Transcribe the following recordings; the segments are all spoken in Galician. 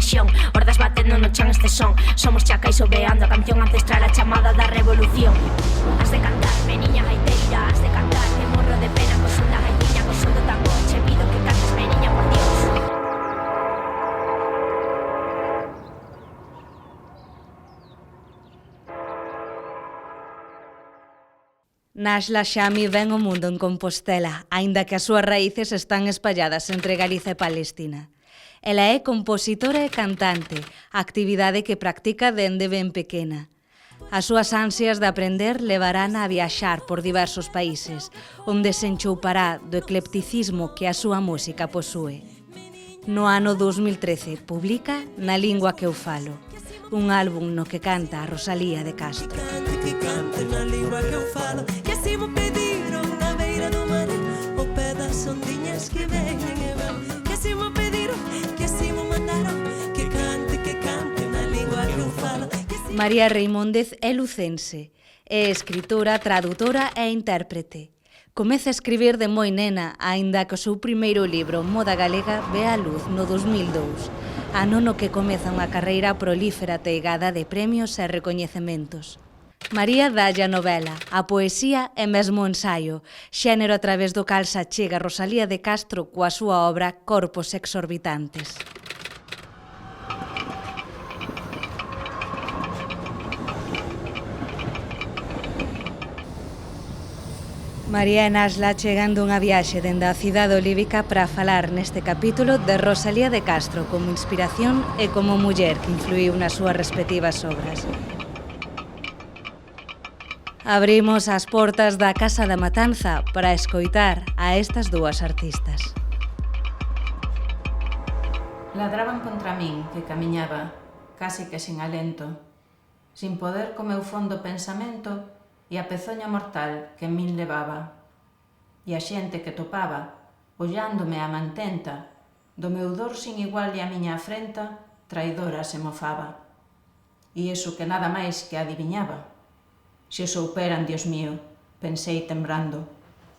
rexión. Hordas batendo no chan este son. Somos chacais obeando a canción ancestral, a chamada da revolución. Has de cantar, meniña gaiteira, has de cantar, que morro de pena co son da gaitiña, co son do tambor. Che pido que cantes, meniña, por Dios. Naxla Xami ven ao mundo en Compostela, aínda que as súas raíces están espalladas entre Galiza e Palestina. Ela é compositora e cantante, actividade que practica dende ben pequena. As súas ansias de aprender levarán a viaxar por diversos países, onde se enchoupará do eclecticismo que a súa música posúe. No ano 2013 publica Na lingua que eu falo, un álbum no que canta a Rosalía de Castro. Que cante na lingua que eu falo, que así mo pediron na beira do mar, o pé das ondiñas que veñen e van, que así mo pediron, que así mo mandaron, que cante na lingua que eu falo. María Reimóndez é lucense, é escritora, tradutora e intérprete. Comeza a escribir de moi nena, aínda que o seu primeiro libro, Moda Galega, ve a luz no 2002, ano no que comeza unha carreira prolífera teigada de premios e recoñecementos. María dalle a novela, a poesía e mesmo o ensaio, xénero a través do cal se achega Rosalía de Castro coa súa obra Corpos exorbitantes. María e Naxla chegando unha viaxe dende a cidade olívica para falar neste capítulo de Rosalía de Castro como inspiración e como muller que influiu nas súas respectivas obras. Abrimos as portas da Casa da Matanza para escoitar a estas dúas artistas. Ladraban contra min que camiñaba, casi que sin alento, sin poder co meu fondo pensamento e a pezoña mortal que en min levaba. E a xente que topaba, ollándome a mantenta, do meu dor sin igual e a miña afrenta, traidora se mofaba. E iso que nada máis que adiviñaba. Se o souperan, Dios mío, pensei tembrando,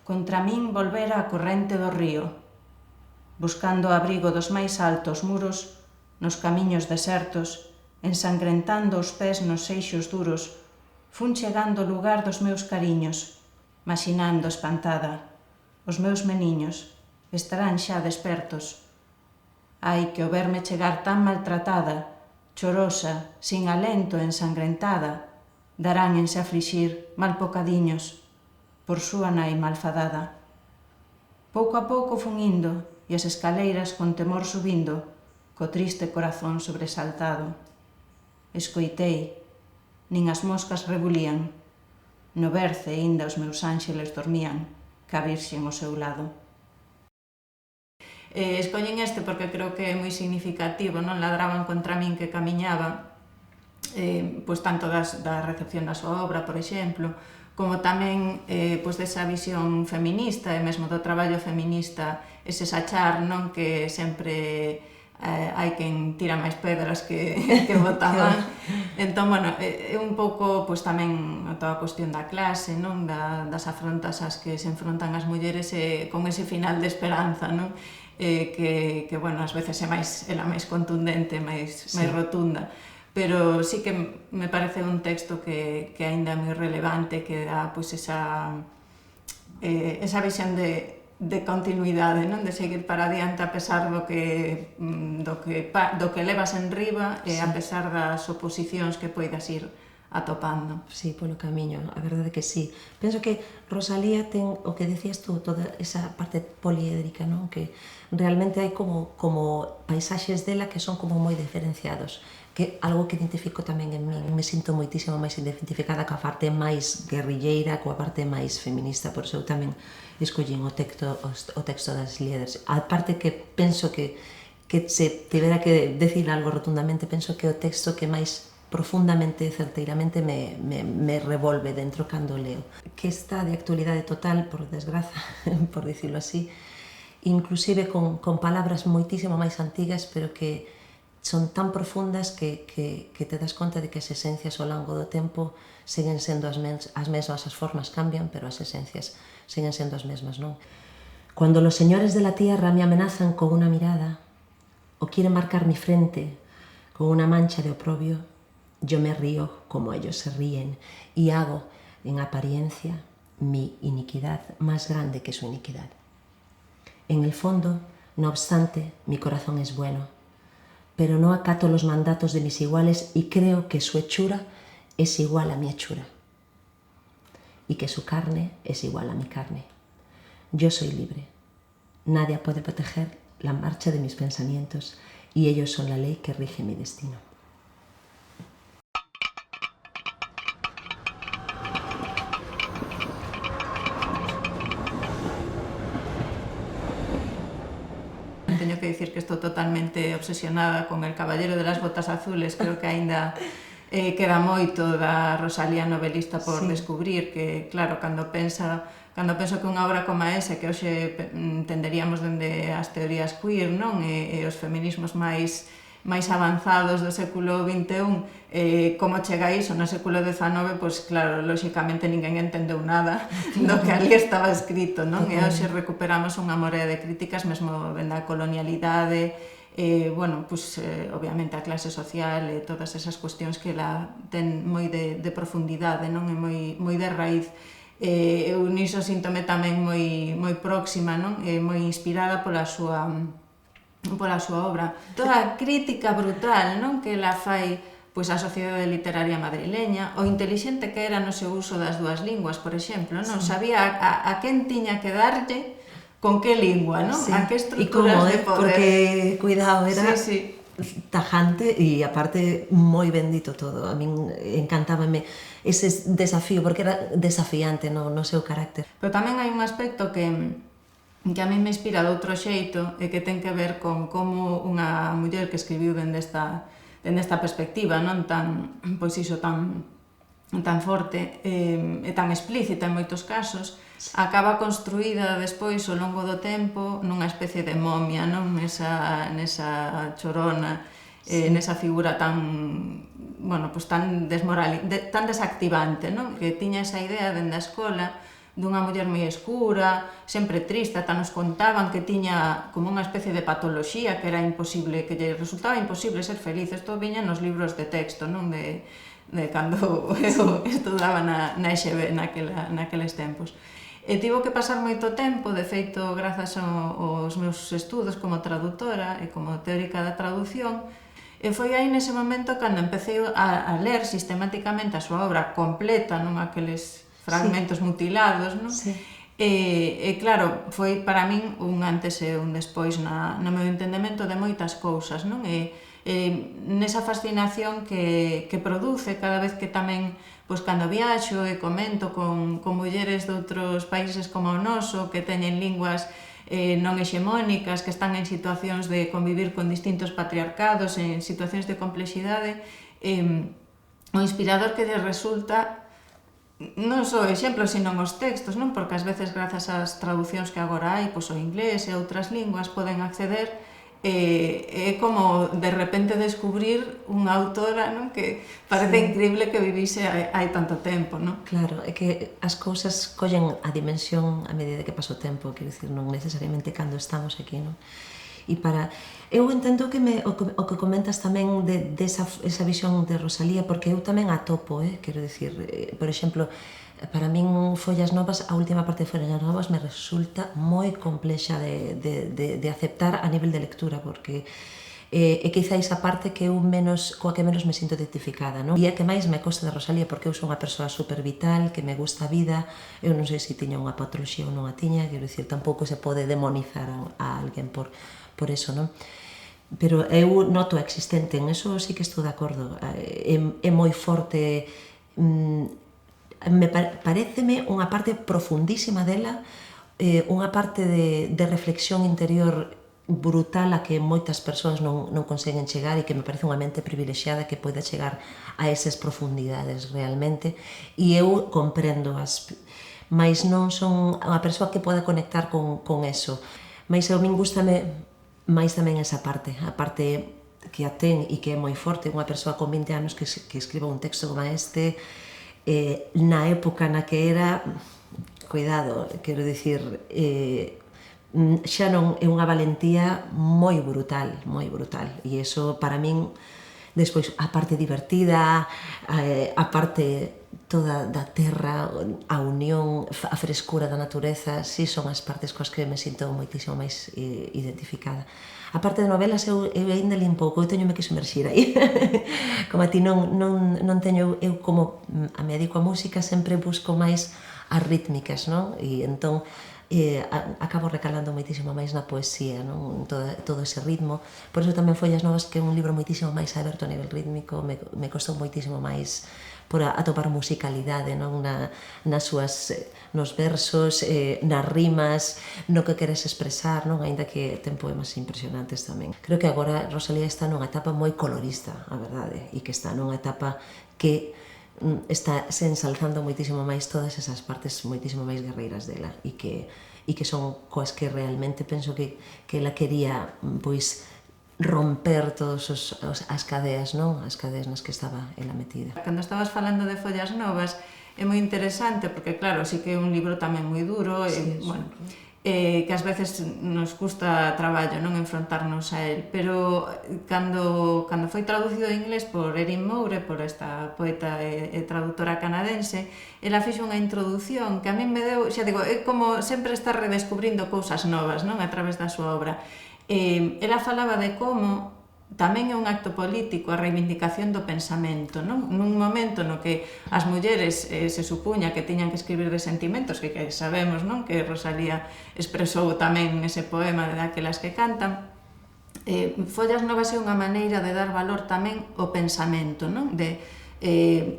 contra min volvera a corrente do río, buscando o abrigo dos máis altos muros, nos camiños desertos, ensangrentando os pés nos seixos duros, fun chegando ao lugar dos meus cariños, maxinando espantada. Os meus meniños estarán xa despertos. Ai, que o verme chegar tan maltratada, chorosa, sin alento, ensangrentada, darán en se aflixir mal pocadiños por súa nai malfadada. Pouco a pouco fun indo e as escaleiras con temor subindo, co triste corazón sobresaltado. Escoitei, nin as moscas rebulían, no berce inda os meus ánxeles dormían, ca virxen ao seu lado. Escollen este porque creo que é moi significativo, non? Ladraban contra min que camiñaba, pois tanto da recepción da súa obra, por exemplo, como tamén desa visión feminista e mesmo do traballo feminista, ese sachar, non? Que sempre hai quen tira máis pedras que botaban. Entón, bueno, é un pouco tamén toda a cuestión da clase, non? Das afrontas ás que se enfrontan as mulleres con ese final de esperanza, non? Que bueno, ás veces é ela máis contundente, máis rotunda. Pero sí que me parece un texto que aínda é moi relevante, que dá esa visión de continuidade, non? De seguir para adiante a pesar do que levas en riba e a pesar das oposicións que poidas ir atopando. Sí, polo camiño, a verdade que sí. Penso que Rosalía ten o que decías tú, toda esa parte poliédrica, non? Que realmente hai como paisaxes dela que son como moi diferenciados, que algo que identifico tamén en min. Me sinto moitísimo máis identificada coa parte máis guerrilleira, coa parte máis feminista, por iso eu tamén escollín o texto das líderes. A parte que penso que se tivera que decir algo rotundamente, penso que o texto que máis profundamente e certeiramente me revolve dentro cando leo. Que está de actualidade total, por desgraza, por dicirlo así, inclusive con palabras moitísimo máis antigas, pero que son tan profundas que te das conta de que as esencias ao longo do tempo siguen sendo as mesmas, as formas cambian, pero as esencias siguen sendo as mesmas, non? Cuando los señores de la tierra me amenazan con una mirada o quieren marcar mi frente Con una mancha de oprobio, yo me río como ellos se ríen y hago, en apariencia, mi iniquidad más grande que su iniquidad. En el fondo, no obstante, mi corazón es bueno, pero no acato los mandatos de mis iguales y creo que su hechura es igual a mi hechura y que su carne es igual a mi carne. Yo soy libre. Nadie puede proteger la marcha de mis pensamientos y ellos son la ley que rige mi destino. Teño que dicir que estou totalmente obsesionada con El caballero de las botas azules. Creo que aínda queda moito da Rosalía novelista por descubrir, que claro, cando penso que unha obra como esa, que hoxe entenderíamos dende as teorías queer, non? E os feminismos máis avanzados do século XXI, como chega iso no século XIX, pois claro, lóxicamente ninguén entendeu nada do que ali estaba escrito, non? E hoxe recuperamos unha morea de críticas, mesmo dende a colonialidade, bueno, pois, obviamente a clase social e todas esas cuestións que la ten moi de profundidade, non? E moi de raíz. Eu niso síntome tamén moi próxima, non? Moi inspirada pola súa obra. Toda a crítica brutal, non? Que ela fai pois a sociedade literaria madrileña, o intelixente que era no seu uso das dúas linguas, por exemplo, non? Sabía a quen tiña que darlle con que lingua, non? A que estruturas de poder. Porque, cuidado, era sí. tajante e aparte moi bendito todo. A min encantábame ese desafío, porque era desafiante no seu carácter. Pero tamén hai un aspecto que a mí me inspira de outro xeito e que ten que ver con como unha muller que escribiu dende esta perspectiva, non tan, pois iso, tan forte e tan explícita en moitos casos, acaba construída despois ao longo do tempo nunha especie de momia, non? Nesa chorona, nesa figura tan, bueno, pues tan desactivante, non? Que tiña esa idea dende a escola dunha muller moi escura, sempre triste, ata nos contaban que tiña como unha especie de patoloxía que era imposible, que lle resultaba imposible ser feliz. Isto viña nos libros de texto, non? De cando eu estudaba na EXB naqueles tempos. E tivo que pasar moito tempo, de feito, grazas aos meus estudos como traductora e como teórica da traducción, e foi aí nese momento cando empecé a ler sistemáticamente a súa obra completa, non aqueles fragmentos mutilados, non? E claro, foi para min un antes e un despois no meu entendemento de moitas cousas, non? E nesa fascinación que produce cada vez que tamén, pois cando viaxo e comento con mulleres de outros países como o noso, que teñen linguas non hexemónicas, que están en situacións de convivir con distintos patriarcados, en situacións de complexidade, o inspirador que lles resulta non só exemplos, sino os textos, non? Porque ás veces, grazas ás traducións que agora hai, pois o inglés e outras linguas poden acceder. É como de repente descubrir unha autora, non? Que parece increíble que vivise hai tanto tempo, non? Claro, é que as cousas collen a dimensión a medida que pasa o tempo, quero dicir, non necesariamente cando estamos aquí, non? E eu entendo que o que comentas tamén desa visión de Rosalía, porque eu tamén a topo, quero dicir, por exemplo, para min Follas Novas, a última parte de Follas Novas me resulta moi complexa de aceptar a nivel de lectura, porque é quizáis a parte que eu coa que menos me sinto identificada, non? E a que máis me costa de Rosalía, porque eu sou unha persoa super vital, que me gusta a vida, eu non sei se tiña unha patoloxía ou non a tiña, quero dicir, tampouco se pode demonizar a alguén por eso, non? Pero eu noto existente, en eso sí que estou de acordo, é moi forte, pareceme unha parte profundísima dela, unha parte de reflexión interior brutal a que moitas persoas non conseguen chegar e que me parece unha mente privilexiada que poida chegar a esas profundidades realmente, e eu comprendo-as, mas non son unha persoa que poda conectar con eso. Mas a min gústame máis tamén esa parte, a parte que a ten e que é moi forte, unha persoa con 20 anos que escriba un texto como este, na época na que era, cuidado, quero dicir, xa non é unha valentía moi brutal, e iso para min Despois, a parte divertida, a parte toda da terra, a unión, a frescura da natureza, si son as partes coas que me sinto moitísimo máis identificada. A parte de novelas, eu ainda li un pouco, eu teñome que sumerxir aí. Como a ti non teño, eu como me dedico a música, sempre busco máis as rítmicas, non? E entón, acabo recalando moitísimo máis na poesía, non? Todo ese ritmo. Por iso tamén Follas Novas, que é un libro moitísimo máis aberto a nivel rítmico, me costou moitísimo máis por atopar musicalidade, non? Nos versos, nas rimas, no que queres expresar, non? Aínda que ten poemas impresionantes tamén. Creo que agora Rosalía está nunha etapa moi colorista, a verdade, e que está nunha etapa que está se ensalzando moitísimo máis todas esas partes moitísimo máis guerreiras dela e que son coas que realmente penso que ela quería pois romper todas as cadeas, non? As cadeas nas que estaba ela metida. Cando estabas falando de Follas Novas é moi interesante porque claro, sí que é un libro tamén moi duro e, bueno, que ás veces nos custa traballo non enfrontarnos a él, pero cando foi traducido en inglés por Erin Moure, por esta poeta e traductora canadense, ela fixo unha introdución que a min me deu, xa digo, é como sempre estar redescubrindo cousas novas, non? A través da súa obra. Ela falaba de como tamén é un acto político a reivindicación do pensamento, non? Nun momento no que as mulleres se supuña que tiñan que escribir de sentimentos, que sabemos, non? Que Rosalía expresou tamén nese poema de Daquelas que cantan. Follas Novas é unha maneira de dar valor tamén ao pensamento, non? De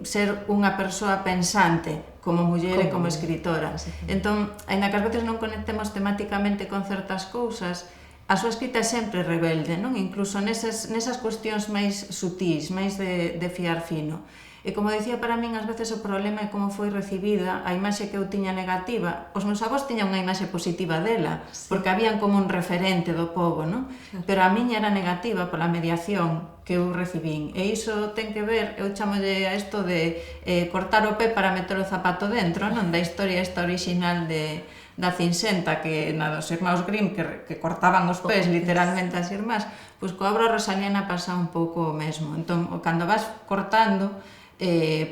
ser unha persoa pensante como muller e como escritora. Entón, aínda que ás veces non conectemos temáticamente con certas cousas, a súa escrita é sempre rebelde, non? Incluso nesas cuestións máis sutís, máis de fiar fino. E como dicía, para min, ás veces o problema é como foi recibida a imaxe que eu tiña negativa. Os meus avós tiñan unha imaxe positiva dela, porque habían como un referente do pobo, non? Pero a miña era negativa pola mediación que eu recibín. E iso ten que ver, eu chamolle a isto de cortar o pé para meter o zapato dentro, non? Da historia esta original da Cinsenta, que na dos irmãos Grimm, que cortaban os pés literalmente as irmás, pois coa obra rosaliana pasa un pouco o mesmo. Entón, cando vas cortando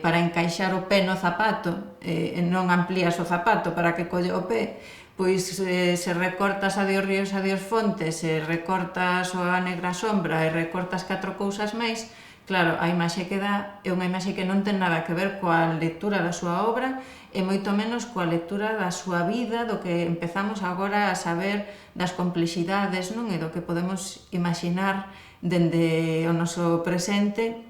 para encaixar o pé no zapato, e non amplías o zapato para que colle o pé, pois se recortas a Dios ríos, a Dios fontes, se recortas a negra sombra e recortas 4 cousas máis, claro, a imaxe que dá é unha imaxe que non ten nada que ver coa lectura da súa obra e moito menos coa lectura da súa vida, do que empezamos agora a saber das complexidades, non? E do que podemos imaginar dende o noso presente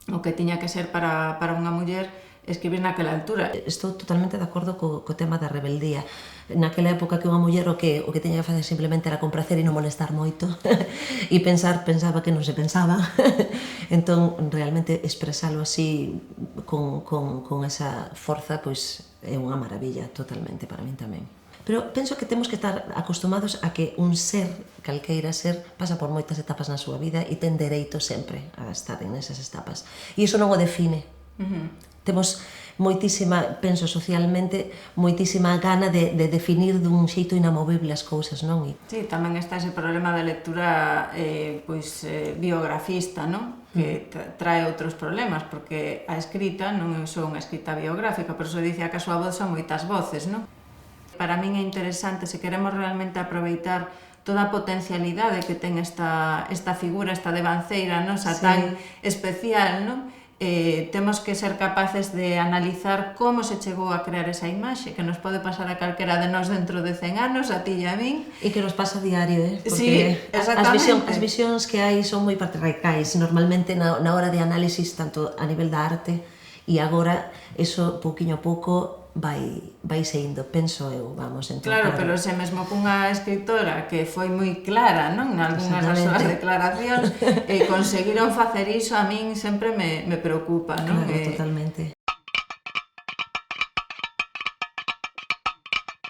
o que tiña que ser para unha muller escribir naquela altura. Estou totalmente de acordo co tema da rebeldía. Naquela época que unha muller o que tiña que facer simplemente era compracer e non molestar moito e pensaba que non se pensaba. Entón, realmente expresalo así con esa forza, pois é unha maravilla totalmente para min tamén. Pero penso que temos que estar acostumados a que un ser, calqueira ser, pasa por moitas etapas na súa vida e ten dereito sempre a estar en esas etapas. E iso non o define. Temos moitísima, penso socialmente, moitísima gana de definir dun xeito inamovible as cousas, non? Sí, tamén está ese problema da lectura biografista, non? Que trae outros problemas, porque a escrita non é só unha escrita biográfica, por iso dicía que a súa voz son moitas voces, non? Para min é interesante, se queremos realmente aproveitar toda a potencialidade que ten esta figura, esta devanceira nosa tan especial, non? Temos que ser capaces de analizar como se chegou a crear esa imaxe, que nos pode pasar a calquera de nós dentro de 100 anos, a ti e a min. E que nos pasa a diario, porque sí, as visións que hai son moi patriarcais, normalmente na hora de análisis, tanto a nivel da arte, e agora, eso, pouquiño a pouco, vai seindo, penso eu, vamos, entón. Claro, pero se mesmo cunha escritora que foi moi clara, non? Nalgúnas das súas declaracións, conseguiron facer iso, a min sempre me preocupa, non? Claro, totalmente.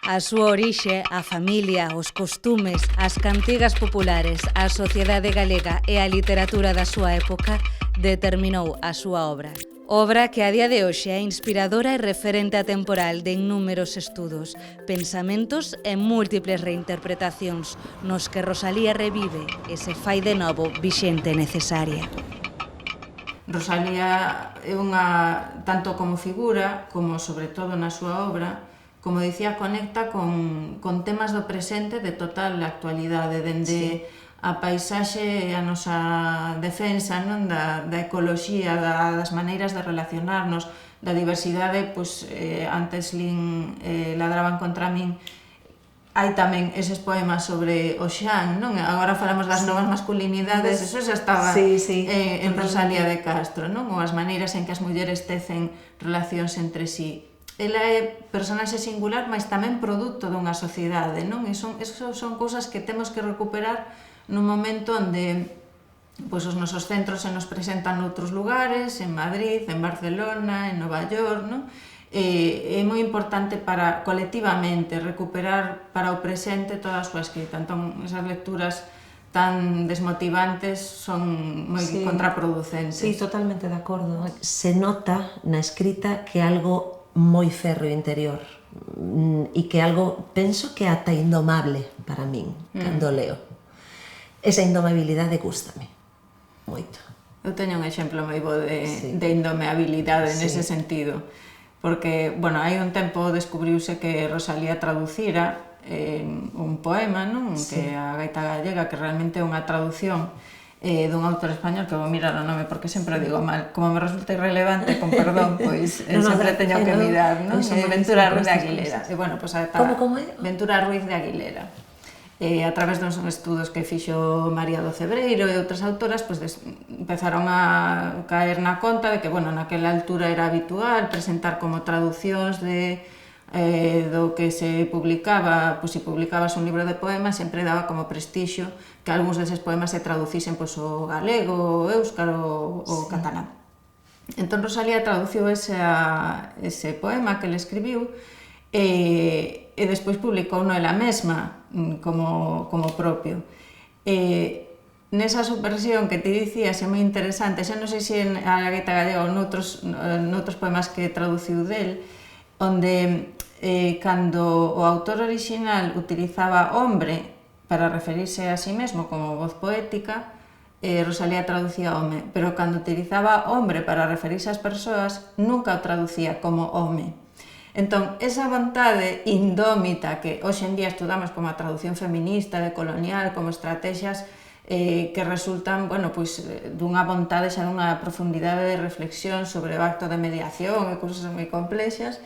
A súa orixe, a familia, os costumes, as cantigas populares, a sociedade galega e a literatura da súa época determinou a súa obra. Obra que a día de hoxe é inspiradora e referente atemporal de innúmeros estudos, pensamentos e múltiples reinterpretacións nos que Rosalía revive e se fai de novo vixente e necesaria. Rosalía é unha, tanto como figura, como sobre todo na súa obra, como dicía, conecta con temas do presente de total actualidade, dende a paisaxe e a nosa defensa, non, da ecoloxía, das maneiras de relacionarnos, da diversidade, pois, antes ladraban contra min. Hai tamén eses poemas sobre o xan, non? Agora falamos das novas masculinidades, eso xa estaba en Rosalía de Castro, non? Ou as maneiras en que as mulleres tecen relacións entre sí. Ela é personaxe singular, mas tamén produto dunha sociedade, non? E eso son cousas que temos que recuperar nun momento onde pois, os nosos centros se nos presentan noutros lugares, en Madrid, en Barcelona, en Nova York, non? É moi importante para colectivamente recuperar para o presente toda a súa escrita. Entón, esas lecturas tan desmotivantes son moi contraproducentes. Sí, totalmente de acordo. Se nota na escrita que algo moi férreo interior e que algo, penso que ata indomable para min, cando leo. Esa indomabilidade gústame moito. Eu teño un exemplo moi bo de indomabilidade nese sentido. Porque, bueno, hai un tempo descubriuse que Rosalía traducira un poema, non? Que é a Gaita Gallega, que realmente é unha traducción dun autor español, que vou mirar o nome porque sempre o digo mal, como me resulta irrelevante, con perdón, pois sempre teño que mirar, non? Ventura Ruiz de Aguilera. E, bueno, pois como é? Ventura Ruiz de Aguilera. A través dos estudos que fixo María do Cebreiro e outras autoras, pois empezaron a caer na conta de que, bueno, naquela altura era habitual presentar como traducións do que se publicaba, pois se publicabas un libro de poemas, sempre daba como prestixio que algúns deses poemas se traducisen pois o galego, o éuscaro, o catalán. Entón Rosalía traduciu ese poema que le escribiu e despois publicouno ela mesma como propio. Nesa subversión que ti dicías é moi interesante, xa non sei se en a Gaita Gallega ou noutros poemas que traduciu del, onde cando o autor orixinal utilizaba hombre para referirse a sí mesmo como voz poética, Rosalía traducía home, pero cando utilizaba hombre para referirse ás persoas, nunca o traducía como home. Entón, esa vontade indómita que hoxe en día estudamos como a traducción feminista, decolonial, como estrategias que resultan, bueno, pois, dunha vontade xa dunha profundidade de reflexión sobre o acto de mediación e cousas moi complexas,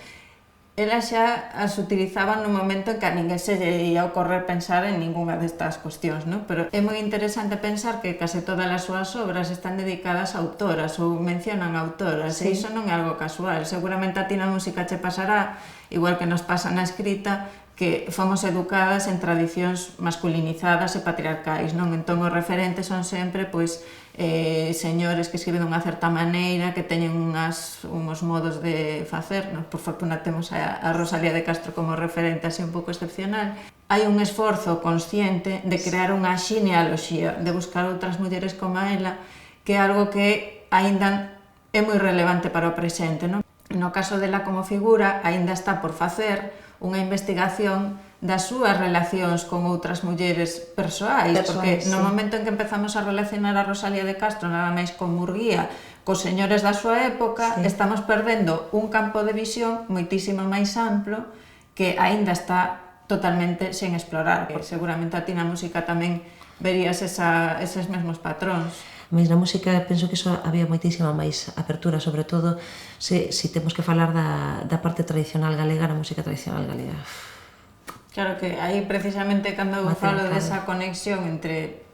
elas xa as utilizaban nun momento en que a ninguén se lle ia ocorrer pensar en ninguna destas cuestións, non? Pero é moi interesante pensar que case todas as súas obras están dedicadas a autoras ou mencionan autoras, e iso non é algo casual. Seguramente a ti na música che pasará, igual que nos pasa na escrita, que fomos educadas en tradicións masculinizadas e patriarcais, non? Entón os referentes son sempre, pois, señores que escriben dunha certa maneira, que teñen uns modos de facer, non? Por fortuna temos a Rosalía de Castro como referente así un pouco excepcional. Hai un esforzo consciente de crear unha xenealoxía, de buscar outras mulleres como a ela, que é algo que aínda é moi relevante para o presente, non? No caso dela como figura, aínda está por facer unha investigación das súas relacións con outras mulleres persoais, porque no momento en que empezamos a relacionar a Rosalía de Castro nada máis con Murguía, cos señores da súa época, estamos perdendo un campo de visión moitísimo máis amplo que aínda está totalmente sen explorar. Seguramente a ti na música tamén verías eses mesmos patróns. Mas na música penso que iso había moitísima máis apertura, sobre todo se temos que falar da parte tradicional galega, na música tradicional galega. Claro que aí precisamente cando eu falo desa conexión entre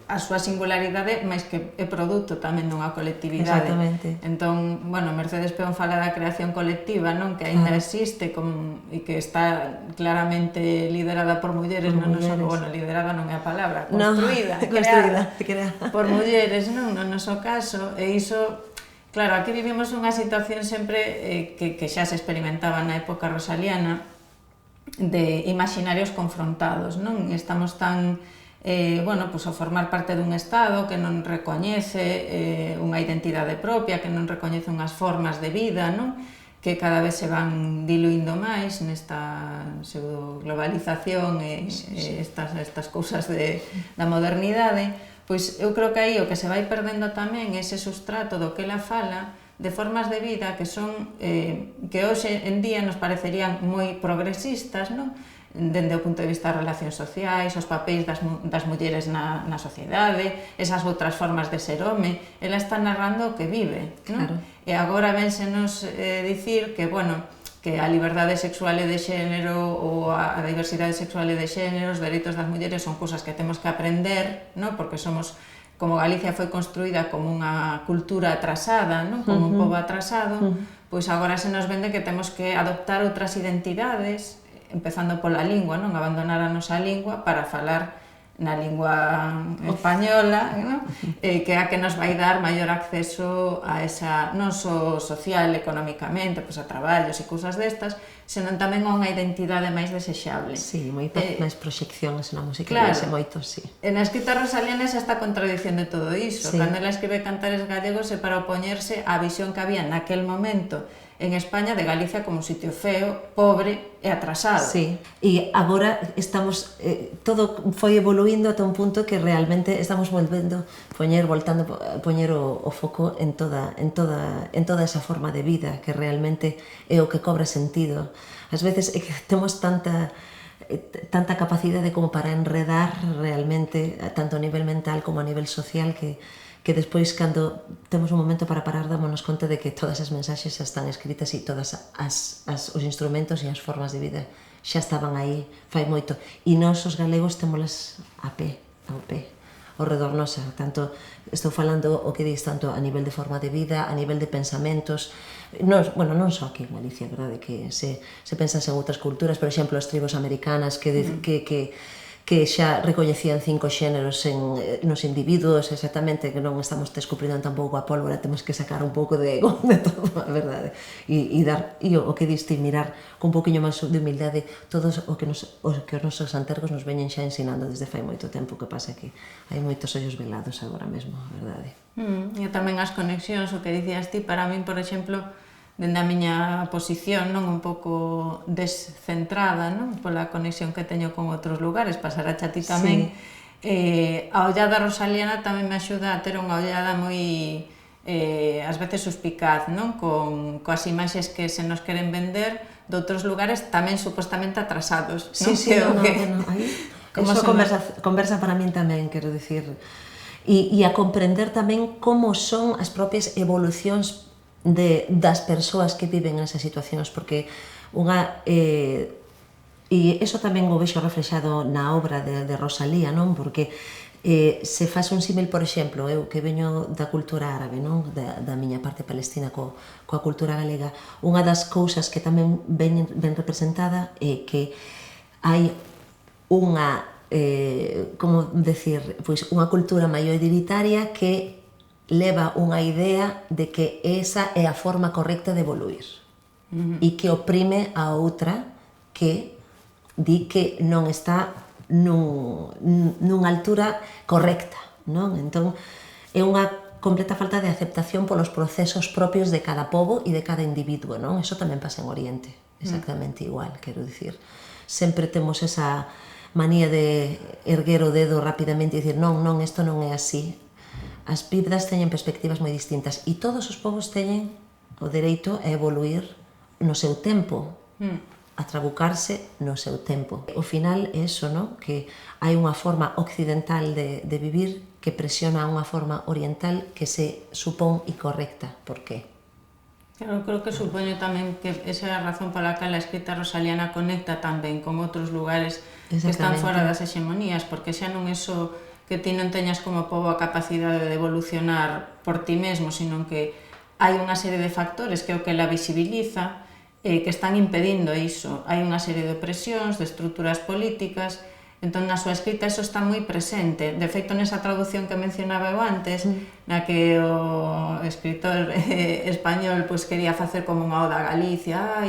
a súa singularidade, máis que é produto tamén dunha colectividade. Exactamente. Entón, bueno, Mercedes Peón fala da creación colectiva, non? Que aínda existe e que está claramente liderada por mulleres, non só, bueno, liderada non é a palabra, construída, creada por mulleres, non? No noso caso, e iso, claro, aquí vivimos unha situación sempre que xa se experimentaba na época rosaliana, de imaginarios confrontados, non? Estamos tan bueno, pues, ao formar parte dun Estado que non recoñece unha identidade propia, que non recoñece unhas formas de vida, non? Que cada vez se van diluindo máis nesta pseudo-globalización e estas cousas da modernidade, Pois eu creo que aí o que se vai perdendo tamén é ese sustrato do que ela fala de formas de vida que son que hoxe en día nos parecerían moi progresistas, non? Dende o punto de vista das relacións sociais, os papéis das mulleres na sociedade, esas outras formas de ser home, ela está narrando o que vive, non? Claro. E agora vénsenos dicir que, bueno, que a liberdade sexual e de xénero ou a diversidade sexual e de xénero, os dereitos das mulleres son cousas que temos que aprender, non? Porque somos, como Galicia foi construída como unha cultura atrasada, non? Como un pobo atrasado, pois agora se nos vende que temos que adoptar outras identidades, empezando pola lingua, non? Abandonar a nosa lingua para falar na lingua española, non? Que é a que nos vai dar maior acceso a esa, non só social, económicamente, pois a traballos e cousas destas, senón tamén a unha identidade máis desexable. Sí, moita máis proxeccións na música, claro, moito, sí. E na escrita rosaliana xa está contradición de todo iso. Sí. Cando ela escribe Cantares Gallegos é para opoñerse á visión que había naquel momento en España de Galicia como un sitio feo, pobre e atrasado. Sí, e agora estamos, todo foi evoluindo ata un punto que realmente estamos voltando a poñer o foco en toda esa forma de vida que realmente é o que cobra sentido. Ás veces é que temos tanta capacidade como para enredar realmente, tanto a nivel mental como a nivel social, que despois, cando temos un momento para parar, dámonos conta de que todas as mensaxes xa están escritas e todas os instrumentos e as formas de vida xa estaban aí fai moito. E nós, os galegos, témolas ao pé, ao redor nosa. Tanto, estou falando o que dis, tanto a nivel de forma de vida, a nivel de pensamentos. Non só aquí en Galicia, verdade, que se pensas en outras culturas, por exemplo, as tribos americanas que xa recoñecían 5 xéneros nos individuos, exactamente, que non estamos descubrindo tampouco a pólvora, temos que sacar un pouco de ego de todo, a verdade, e o que diste, mirar con un pouquinho máis de humildade todos o que os nosos antergos nos veñen xa ensinando desde fai moito tempo, que pasa que hai moitos ollos velados agora mesmo, a verdade. E tamén as conexións, o que dicías ti, para min, por exemplo, dende a miña posición, non, un pouco descentrada, non, pola conexión que teño con outros lugares, pasarache a ti tamén, a ollada rosaliana tamén me axuda a ter unha ollada moi, ás veces suspicaz, non, coas imaxes que se nos queren vender de outros lugares tamén supostamente atrasados, non? Sí, eso conversa para min tamén, quero dicir, e a comprender tamén como son as propias evolucións das persoas que viven nesas situacións, porque e iso tamén o vexo reflexado na obra de Rosalía, non? Porque se faz un símil, por exemplo, eu que veño da cultura árabe, non? Da miña parte palestina coa cultura galega, unha das cousas que tamén ben representada é que hai unha como decir, pois unha cultura maioritaria que leva unha idea de que esa é a forma correcta de evoluir e que oprime a outra que di que non está nunha altura correcta, non? Entón, é unha completa falta de aceptación polos procesos propios de cada pobo e de cada individuo, non? Eso tamén pasa en Oriente, exactamente igual, quero dicir. Sempre temos esa manía de erguer o dedo rapidamente e dicir non, isto non é así. As vidas teñen perspectivas moi distintas e todos os povos teñen o dereito a evoluir no seu tempo, a trabucarse no seu tempo. O final é iso, non? Que hai unha forma occidental de vivir que presiona unha forma oriental que se supón incorrecta. Por qué? Claro, creo que supoño tamén que esa é a razón pola que a escrita rosaliana conecta tamén con outros lugares que están fora das hexemonías, porque xa non é só que ti non teñas como pobo a capacidade de evolucionar por ti mesmo, sino que hai unha serie de factores que é o que la visibiliza, que están impedindo iso. Hai unha serie de opresións, de estruturas políticas, entón na súa escrita iso está moi presente. De feito, nesa traducción que mencionaba eu antes, na que o escritor español pois quería facer como unha oda a Galicia,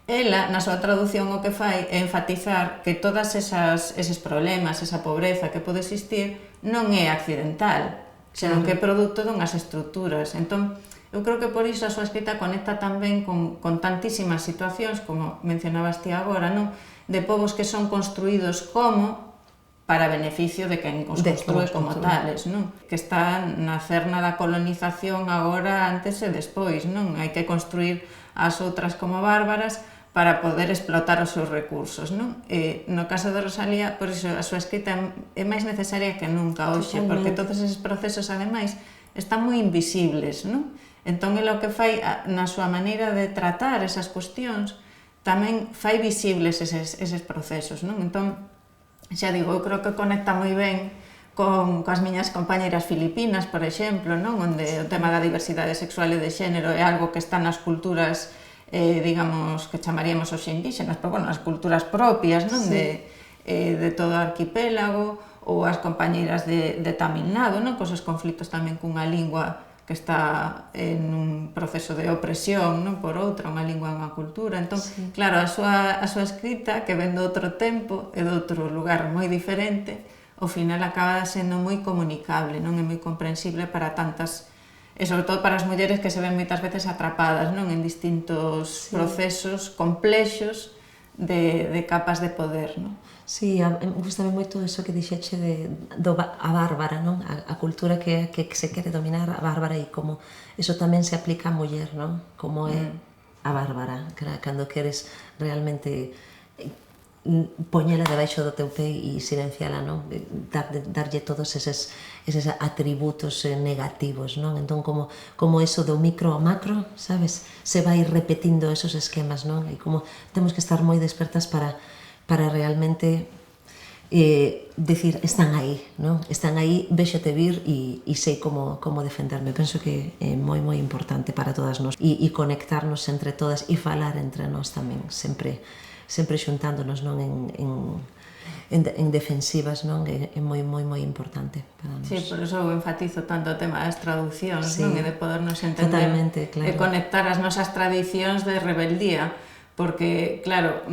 ela, na súa traducción, o que fai é enfatizar que todas eses problemas, esa pobreza que pode existir, non é accidental, senón que é produto dunhas estruturas. Entón, eu creo que por iso a súa escrita conecta tamén con tantísimas situacións, como mencionabas ti agora, non? De povos que son construídos como para beneficio de quen os construe como tales, non? Que está na cerna da colonización agora, antes e despois, non? Hai que construir as outras como bárbaras para poder explotar os seus recursos, non? No caso de Rosalía, por iso, a súa escrita é máis necesaria que nunca hoxe, porque todos eses procesos, ademais, están moi invisibles, non? Entón, é o que fai, na súa maneira de tratar esas cuestións, tamén fai visibles eses procesos, non? Entón, xa digo, eu creo que conecta moi ben coas miñas compañeiras filipinas, por exemplo, non? Onde o tema da diversidade sexual e de xénero é algo que está nas culturas, digamos, que chamaríamos os indígenas, pero, bueno, as culturas propias, non? De todo o arquipélago, ou as compañeiras de Tamil Nadu, non? Cos os conflitos tamén cunha lingua que está en un proceso de opresión, non? Por outra, unha lingua e unha cultura. Entón, claro, a súa escrita, que ven do outro tempo e do outro lugar moi diferente, ao final acaba sendo moi comunicable, non? É moi comprensible para tantas, e sobre todo para as mulleres que se ven moitas veces atrapadas, non? En distintos procesos complexos de capas de poder, non? Sí, gustame moito eso que dixeche a bárbara, non? A cultura que se quere dominar a bárbara e como eso tamén se aplica a muller, non? Como é a bárbara, cando queres realmente poñela debaixo do teu pé e silenciala, non? Darlle todos eses atributos negativos, non? Entón, como eso do micro ao macro, sabes? Se vai repetindo esos esquemas, non? E como temos que estar moi despertas para realmente decir, están aí, non? Están aí, véxote vir e sei como defenderme. Penso que é moi importante para todas nós e conectarnos entre todas e falar entre nós tamén, sempre xuntándonos, non? En defensivas, non? É moi importante para nós. Sí, por iso eu enfatizo tanto o tema das traduccións, non? E de podernos entender e conectar as nosas tradicións de rebeldía, porque, claro,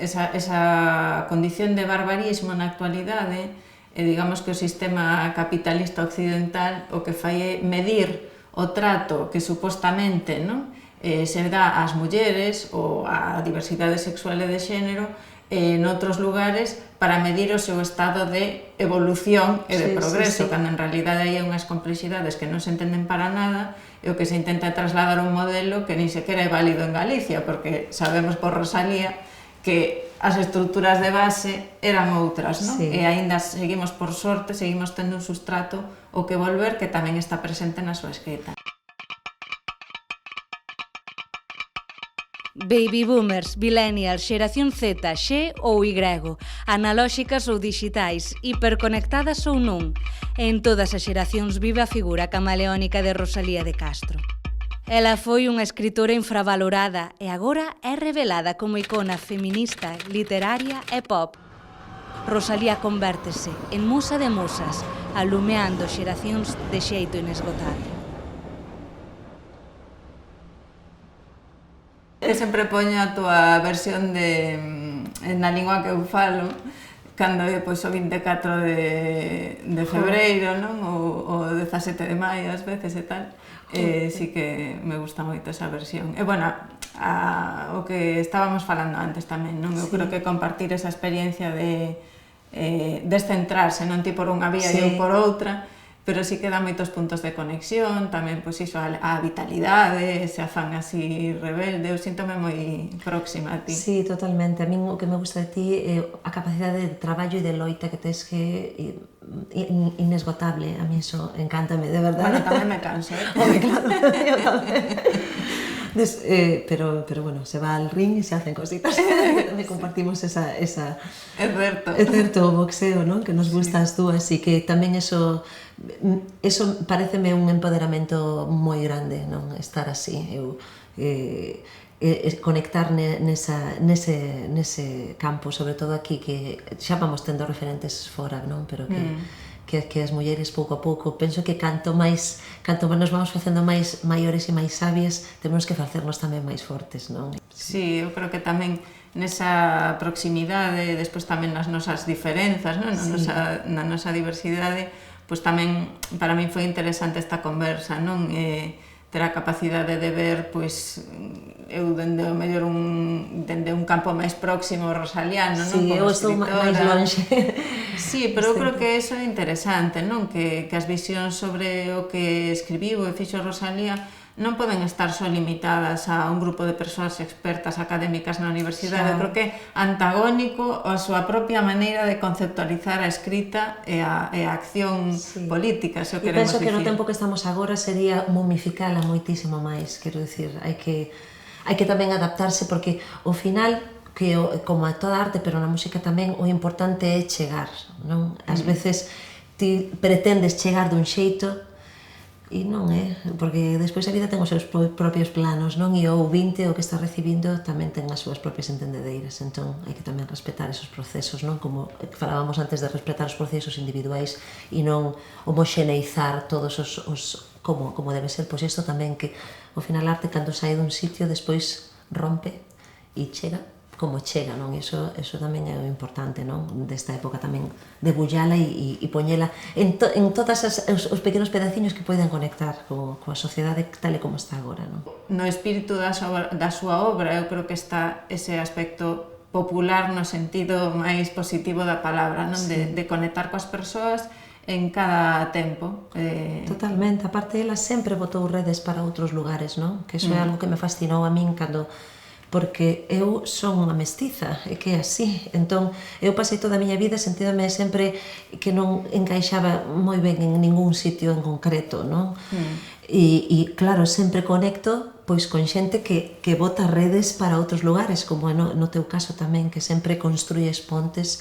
esa condición de barbarismo na actualidade, digamos que o sistema capitalista occidental o que fai é medir o trato que supostamente, non? Se dá ás mulleres ou á diversidade sexual e de xénero en outros lugares para medir o seu estado de evolución e de progreso, cando en realidade hai unhas complexidades que non se entenden para nada e o que se intenta trasladar un modelo que nin sequera é válido en Galicia, porque sabemos por Rosalía que as estruturas de base eran outras, non? E aínda seguimos, por sorte, seguimos tendo un sustrato o que volver que tamén está presente na súa escrita. Baby boomers, millennials, xeración Z, X ou Y, analóxicas ou dixitais, hiperconectadas ou non. En todas as xeracións vive a figura camaleónica de Rosalía de Castro. Ela foi unha escritora infravalorada e agora é revelada como icona feminista, literaria e pop. Rosalía convértese en musa de musas, alumeando xeracións de xeito inesgotable. Eu sempre poño a túa versión na lingua que eu falo, cando é o 24 de febreiro, non? O 17 de maio, ás veces e tal. Sí que me gusta moito esa versión. E, bueno, o que estábamos falando antes tamén, non? Eu creo que compartir esa experiencia de descentrarse, non ti por unha vía e eu por outra, pero sí que dá moitos puntos de conexión, tamén, pois iso, a vitalidade, ese afán así rebelde, eu síntome moi próxima a ti. Sí, totalmente. A min o que me gusta de ti é a capacidade de traballo e de loita que tes que inesgotable. A mí eso encántame, de verdade. Bueno, tamén me canso, Home, claro, eu tamén. Pero bueno, se va al ring e se hacen cositas. Tamén compartimos esa... É certo. É certo, o boxeo, non? Que nos gusta as dúas e que tamén eso pareceme un empoderamento moi grande, non? Estar así, conectar nese campo, sobre todo aquí, que xa vamos tendo referentes fora, non? Pero que as mulleres pouco a pouco, penso que canto máis nos vamos facendo máis maiores e máis sabias, temos que facernos tamén máis fortes, non? Sí, eu creo que tamén nesa proximidade, despois tamén nas nosas diferenzas, non? Na nosa diversidade, pois tamén para min foi interesante esta conversa, non? Ter a capacidade de ver, pois, eu dende o mellor dende un campo máis próximo rosaliano, non? Sí, eu estou máis lonxe. Sí, pero eu creo que iso é interesante, non? Que as visións sobre o que escribiu e fixo Rosalía non poden estar só limitadas a un grupo de persoas expertas académicas na universidade. Eu creo que é antagónico a súa propia maneira de conceptualizar a escrita e a acción política, se o queremos dicir. E penso que no tempo que estamos agora sería momificala moitísimo máis, quero dicir, hai que tamén adaptarse, porque ao final, que como a toda arte, pero na música tamén, o importante é chegar, non? Ás veces ti pretendes chegar dun xeito e non é, porque despois a vida ten os seus propios planos, non? E o ouvinte, o que está recibindo, tamén ten as súas propias entendedeiras, entón hai que tamén respetar esos procesos, non? Como falábamos antes de respetar os procesos individuais e non homoxeneizar todos os como debe ser, pois isto tamén, que ao final a arte, cando sai dun sitio, despois rompe e chega como chega, non? Iso tamén é o importante, non? Desta época tamén, debullala e poñela en todos os pequenos pedaciños que poden conectar coa sociedade tal e como está agora, non? No espírito da súa obra, eu creo que está ese aspecto popular no sentido máis positivo da palabra, non? De conectar coas persoas en cada tempo. Totalmente, aparte ela sempre botou redes para outros lugares, non? Que iso é algo que me fascinou a min cando, porque eu son unha mestiza, e que é así, entón eu pasei toda a miña vida sentíndome sempre que non encaixaba moi ben en ningún sitio en concreto, non? E claro, sempre conecto pois con xente que bota redes para outros lugares, como no teu caso tamén, que sempre construyes pontes.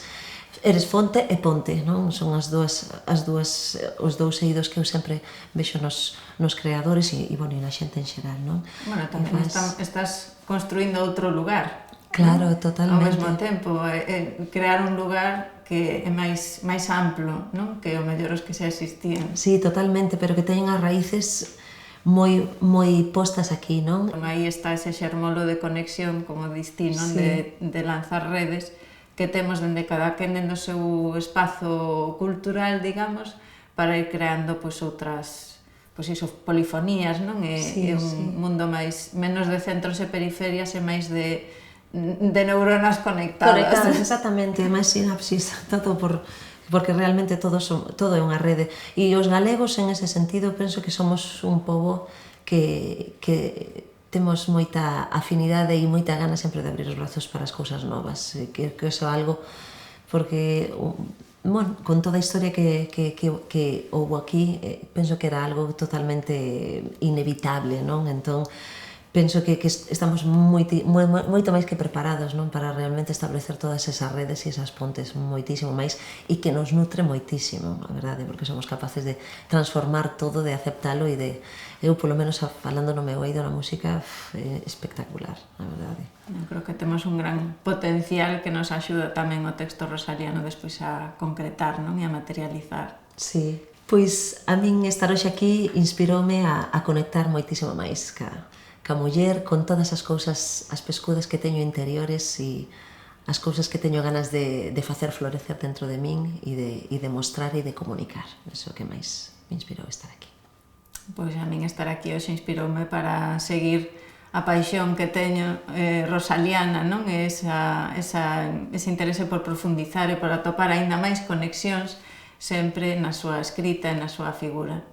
Eres fonte e ponte, non? Son os dous eidos que eu sempre vexo nos creadores e na xente en xeral, non? Bueno, tamén estás construindo outro lugar. Claro, totalmente. Ao mesmo tempo, crear un lugar que é máis amplo, non? Que o mellor os que xa existían. Sí, totalmente, pero que teñen as raíces moi postas aquí, non? Aí está ese xermolo de conexión, como distí, non? De lanzar redes que temos dende cada quen no seu espazo cultural, digamos, para ir creando outras polifonías, non? É un mundo menos de centros e periferias e máis de neuronas conectadas. Exactamente, máis sinapsis, porque realmente todo é unha rede. E os galegos, en ese sentido, penso que somos un pobo que temos moita afinidade e moita gana sempre de abrir os brazos para as cousas novas, que iso é algo, porque, bueno, con toda a historia que houve aquí, penso que era algo totalmente inevitable, non? Entón, penso que estamos moito máis que preparados, non? Para realmente establecer todas esas redes e esas pontes moitísimo máis, e que nos nutre moitísimo, a verdade, porque somos capaces de transformar todo, de aceptalo e de... Eu, polo menos, falando no meu oído na música, é espectacular, a verdade. Eu creo que temos un gran potencial que nos axuda tamén o texto rosaliano despois a concretar, non? E a materializar. Sí, pois a min estar hoxe aquí inspiroume a conectar moitísimo máis ca muller, con todas as cousas, as pescudas que teño interiores e as cousas que teño ganas de facer florecer dentro de min e de mostrar e de comunicar. Iso que máis me inspirou estar aquí. Pois a min estar aquí hoxe inspiroume para seguir a paixón que teño rosaliana, non? Ese interese por profundizar e por atopar aínda máis conexións sempre na súa escrita e na súa figura.